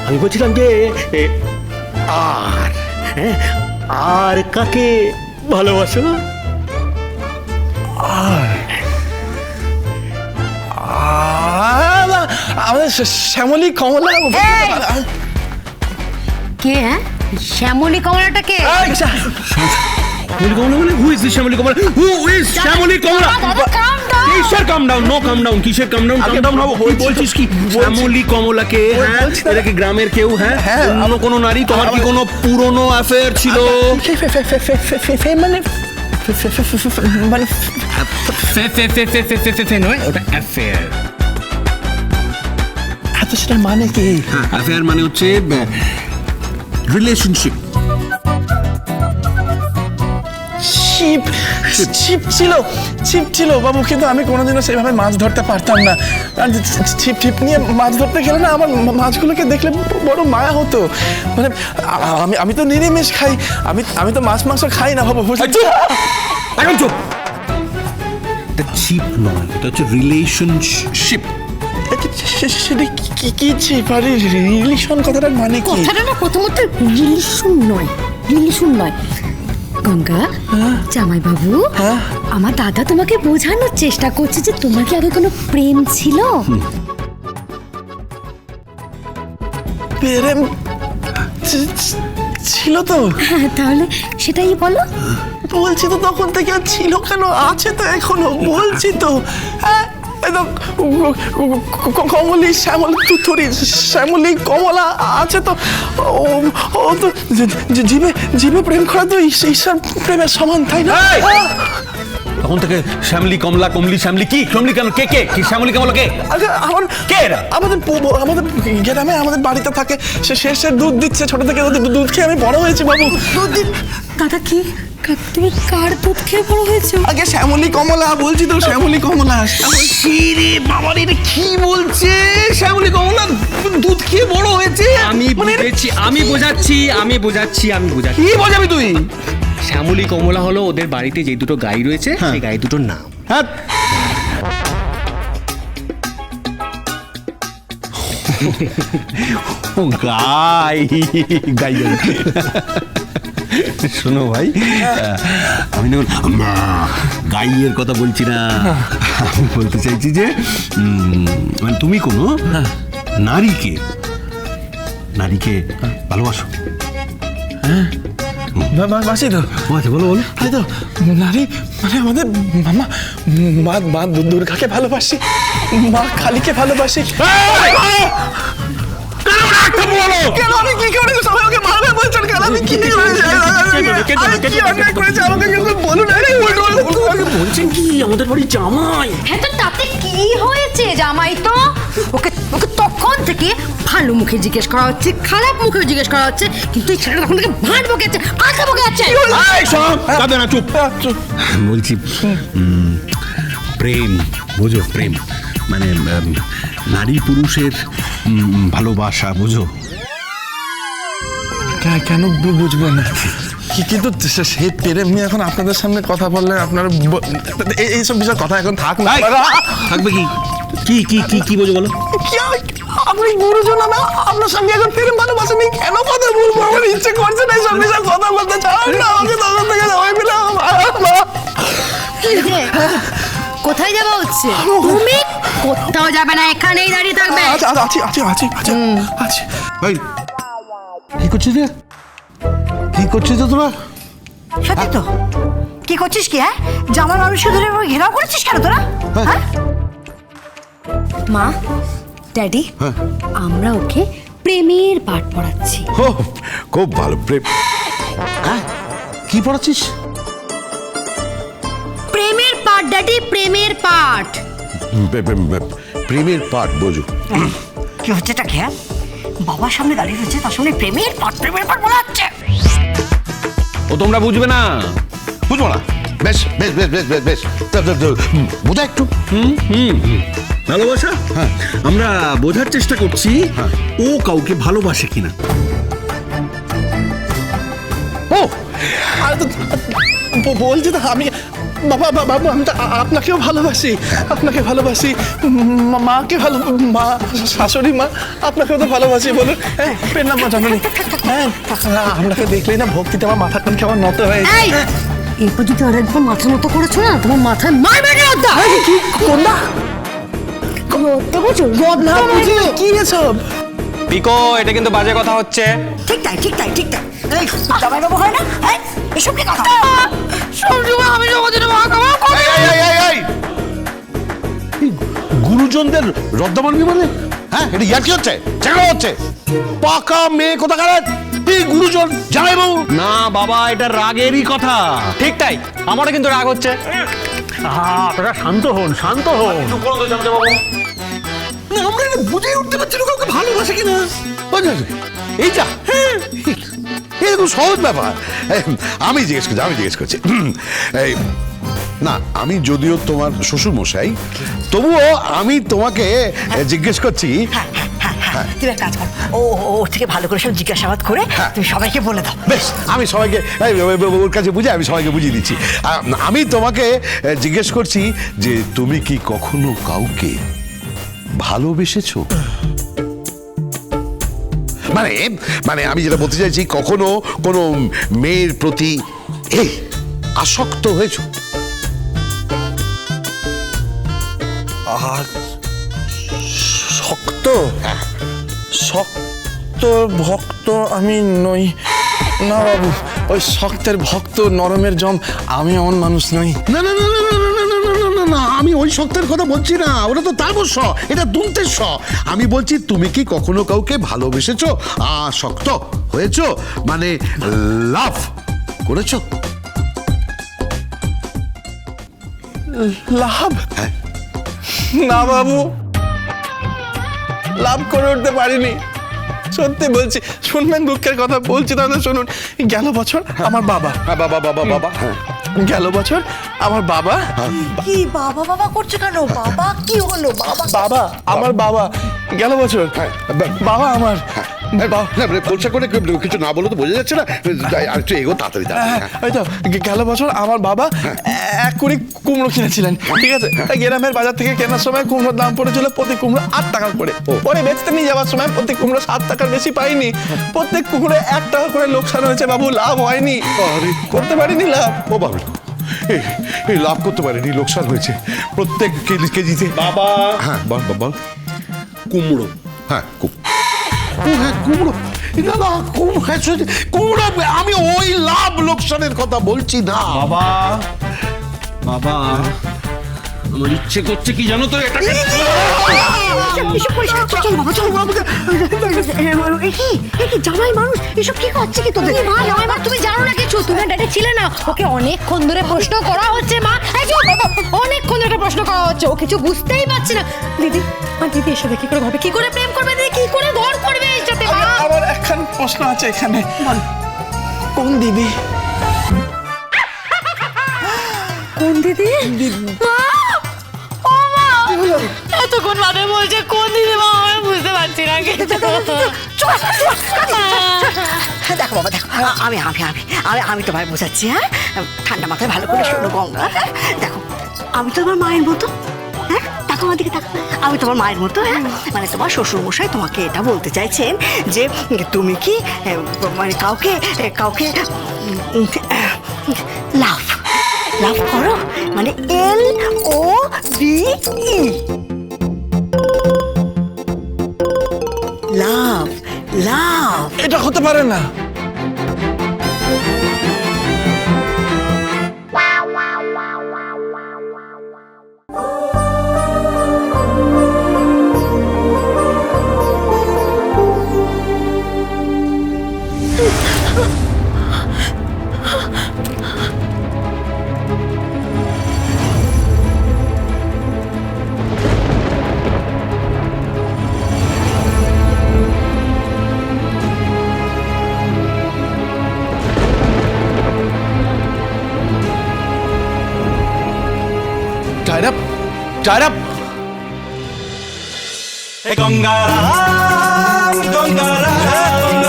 আমি বলছিলাম যে আর হ্যাঁ আর কাকে ভালোবাসো? আমাদের শ্যামলী কমলা। কে? হ্যাঁ, শ্যামলী কমলাটা কে? শ্যামলী কমলা মানে who is this Shyamoli Kamala? Who is Shyamoli Kamala? কিসের come down? No come down. কিসের কাম ডাউন? কাম ডাউন হবো। বলছিস কি শ্যামলী কমলাকে? হ্যাঁ, এটা কি গ্রামের কেউ? হ্যাঁ, অন্য কোনো নারী? তোমার কি কোনো পুরনো অ্যাফেয়ার ছিল? মানে মানে নয়, ওটা অ্যাফেয়ার। সেটার মানে কি? অ্যাফেয়ার মানে হচ্ছে রিলেশনশিপ। ছিপ ছিল বাবু, কিন্তু আমি কোনোদিনও সেইভাবে মাছ ধরতে পারতাম না। আর ছিপ নিয়ে মাছ ধরতে গেলে না আমার মাছগুলোকে দেখলে বড় মায়া হতো। মানে আমি তো নিরামিষ খাই, আমি তো মাছ মাংস খাই না বাবু। এখন চুপ। এটা ছিপ নয়, এটা হচ্ছে রিলেশনশিপ। সেটা কি ছিপ আর রিলেশন কথাটার মানে কি? কথাটা না প্রথমত রিলেশন নয় গঙ্গা। জামাই বাবু, আমার দাদা তোমাকে বোঝানোর চেষ্টা করছে যে তোমার কি আগে কোনো প্রেম ছিল? প্রেম ছিল তো। হ্যাঁ, তাহলে সেটাই বলো। বলছি তো তখন থেকে, আর ছিল কেন, আছে তো এখনো। বলছি তো কমলি শ্যামলী তুথরি শ্যামলী কমলা আছে তো। ও তো জীবে প্রেম করা তো ঈশ্বর প্রেমের সমান, তাই না? তখন থেকে শ্যামলী কমলা, কমলি শ্যামলী। কি শ্যামলী কেন? কে কে কি শ্যামলী কমলা কে? কে এরা? আমাদের গ্রামে আমাদের বাড়িতে থাকে। সে দুধ দিচ্ছে ছোট থেকে। দুধ খেয়ে আমি বড় হয়েছি বাবু। দাদা কি তুমি কার দুধ খেয়ে বড় হয়েছো? আগে শ্যামলী কমলা বলছি তো, শ্যামলী কমলা। রে বাবা রে, কি বলছে? শ্যামলী কমলা দুধ খেয়ে বড় হয়েছে? আমি বুঝেছি, আমি বোঝাচ্ছি। কি বোঝাবি তুই? শ্যামলী কমলা হলো ওদের বাড়িতে যে দুটো গাই রয়েছে, সেই গাই দুটোর নাম। হ্যাঁ, গাই গাই। শোনো ভাই, আমি না গাইয়ের কথা বলছি না। আমি বলতে চাইছি যে মানে তুমি কোনো নারীকে ভালোবাসো? বাসি তো। আচ্ছা, বলো। তাই তো, নারী মানে আমাদের মা দুর্গাকে ভালোবাসি, মা কালীকে ভালোবাসি। কেন আমি কি করেছি? সবাই আমাকে মারবে বলছেন কেন? আমি কি করেছি আমাকে বলুন। বলছেন কি আমাদের বাড়ি জামাই? হ্যাঁ, তো তাতে কি হয়েছে? জামাই তো ওকে তখন থেকে ভালো মুখে জিজ্ঞেস করা হচ্ছে, খারাপ মুখে জিজ্ঞেস করা হচ্ছে, কিন্তু এই ছেলেটা তখন থেকে ভাঁড় বকে যাচ্ছে, আঁকে বকে যাচ্ছে। চুপ। বলছি প্রেম বুঝো? প্রেম মানে নারী পুরুষের ভালোবাসা, বুঝো? কেন বুঝবো না? কিন্তু সেই প্রেম নিয়ে এখন আপনাদের সামনে কথা বললে আপনারা এইসব বিষয়ে কথা এখন থাক না। থাকবে কি কি কি কি বোঝো বলো? আপনি গুরুজন, আপনার সঙ্গে এখন প্রেম ভালোবাসা নেই, কেন কথা বলবো? আমার ইচ্ছে করছে না এইসব বিষয়ে কথা বলতে। চান না আমাকে তখন থেকে সবাই মিলে। কোথায় যাবো হচ্ছে? তুমি কোথাও যাবে না, এখানেই দাঁড়িয়ে থাকবে। আচ্ছা। ভাই কি করছিস রে? কি করছিস তোরা? সত্যি তো, কি করছিস কি? হ্যাঁ, জামাই মানুষকে ধরে ঘেরাও করেছিস কেন তোরা? হ্যাঁ, মা, ড্যাডি, আমরা ওকে প্রেমের পাঠ পড়াচ্ছি। খুব ভালো। প্রেম? কি পড়াচ্ছিস? প্রেমের পাঠ ড্যাডি, প্রেমের পাঠ। প্রেমের পাঠ বোঝো? কি হচ্ছে এটা? কি? বাবার সামনে দাঁড়িয়ে রয়েছে, তার সামনে প্রেমের পাঠ বলা হচ্ছে। ও তোমরা বুঝবে না। বুঝবো না? বেশ বেশ বেশ বেশ বেশ বেশ বোঝা একটু। ভালোবাসা? হ্যাঁ, আমরা বোঝার চেষ্টা করছি ও কাউকে ভালোবাসে কিনা। ও বলছি তো, আমি বাবা বাবু আমি তো আপনাকেও ভালোবাসি, আপনাকে ভালোবাসি, মাকে ভালো, মা শাশুড়ি মা আপনাকেও তো ভালোবাসি। বলুন পেন্নাম মা জননী, হ্যাঁ আপনাকে দেখলেই না ভক্তিতে আমার মাথা কান কেমন নত হয়ে যায়। এরপর যদি আরেকবার মাথা মতো করেছো না তোমার মাথায় মারবে না রদ্দা। কি কোনটা রদ্দা বুঝো, রদ্দা কি এসব? পিকো, এটা কিন্তু বাজে কথা হচ্ছে। ঠিক তাই ঠিক তাই ঠিক তাই। এই জামাইবাবু হয় না, এই এসব কি কথা? সবসময় আমি জগতের মা কামা এই, এই, এই, এই, এই গুরুজনদের রদ্দা মানবি মানে? হ্যাঁ, এটা ইয়ার কি হচ্ছে? ঝগড়া হচ্ছে? পাকা মেয়ে কোথাকার এই গুরুজন জামাইবাবু। না বাবা, এটা রাগেরই কথা। ঠিক তাই, আমারও কিন্তু রাগ হচ্ছে। আপনারা শান্ত হন, শান্ত হন। না, আমরা এটা বুঝে উঠতে পারছি না কাউকে ভালোবাসে কিনা। এইটা এরকম সহজ ব্যাপার। আমি জিজ্ঞেস করছি এই না, আমি যদিও তোমার শ্বশুর মশাই, তবুও আমি তোমাকে জিজ্ঞেস করছি। হ্যাঁ, তুমি এক কাজ করো, ওর থেকে ভালো করে সব জিজ্ঞাসাবাদ করে তুমি সবাইকে বলে দাও। বেশ, আমি সবাইকে ওর কাছে বুঝে আমি সবাইকে বুঝিয়ে দিচ্ছি। আমি তোমাকে জিজ্ঞেস করছি যে তুমি কি কখনো কাউকে ভালোবেসেছো? মানে আমি যেটা বলতে চাইছি, কখনো কোনো মেয়ের প্রতি এই আসক্ত হয়েছো? আর শক্ত শক্ত ভক্ত আমি নই না বাবু। ওই শক্তের ভক্ত নরমের জম আমি এমন মানুষ নই। না না না না না না না না না না না, আমি ওই শক্তের কথা বলছি না, ওটা তো তারপর স, এটা দুন্তের স। আমি বলছি তুমি কি কখনো কাউকে ভালোবেসেছো, আসক্ত হয়েছো, মানে লাভ করেছো? লাভ? না বাবু, লাভ করে উঠতে পারিনি, সত্যি বলছি। শুনবেন দুঃখের কথা বলছি, তাহলে শুনুন। গেল বছর আমার বাবা গেল বছর আমার বাবা কি বাবা বাবা করছো কেন? বাবা কি হলো? বাবা আমার বাবা গেল বছর বাবা আমার পরিষ্কার করে কিছু না বলে তো বোঝা যাচ্ছে না। আর একটু এগো তাড়াতাড়ি। ওই তো গেল বছর আমার বাবা 1 কুড়ি কুমড়ো কিনেছিলেন, ঠিক আছে? গ্রামের বাজার থেকে কেনার সময় কুমড়োর দাম পড়েছিল প্রতি কুমড়ো 8 টাকা করে। পরে বেচতে নিয়ে যাওয়ার সময় প্রতি কুমড়ো 7 টাকার বেশি পাইনি। প্রত্যেক কুমড়ো 1 টাকা করে লোকসান হয়েছে বাবু, লাভ হয়নি, করতে পারিনি লাভ। ও বাবা, এই লাভ করতে পারেনি, লোকসান হয়েছে প্রত্যেক কেজিতে। বাবা, হ্যাঁ বল। কুমড়ো। হ্যাঁ কুমড়ো, না না কুমড়ো, আমি ওই লাভ লোকসানের কথা বলছি না। বাবা, আমার ইচ্ছে করছে কি জানো তো, এটা এসব পরিষ্কার চল বাবা, চল বাবা। কি জামাই মানুষ, এসব কি করছে কি তোদের? মা জামাই মা, তুমি জানো না কিছু, তুমি ডেটে ছিলে না। ওকে অনেকক্ষণ ধরে প্রশ্ন করা হচ্ছে মা, অনেকক্ষণ ধরে প্রশ্ন করা হচ্ছে, ও কিছু বুঝতেই পারছে না। দিদি এর সাথে কি করে হবে, কি করে প্রেম করবে দিদি, কি করে ঘর করবে এর সাথে? মা আমার একখান প্রশ্ন আছে এখানে, কোন দিদি? কোন দিদি? মা, ও মা, এতক্ষণ বাদে বলছে কোন দিদি, মা আমি বুঝতে পারছি না কিছু। দেখো বাবা, দেখো, আমি তোমায় বোঝাচ্ছি। হ্যাঁ, ঠান্ডা মাথায় ভালো করে শোনো গঙ্গা। দেখো, আমি তো আমার মায়ের মতো। হ্যাঁ, দেখো আমার দিকে দেখো, আমি তোমার মায়ের মতো। হ্যাঁ, মানে তোমার শ্বশুর মশাই তোমাকে এটা বলতে চাইছেন যে তুমি কি মানে কাউকে লাভ করো, মানে LOVE, লাভ। এটা হতে পারে না। Tied up. Ganga Ram,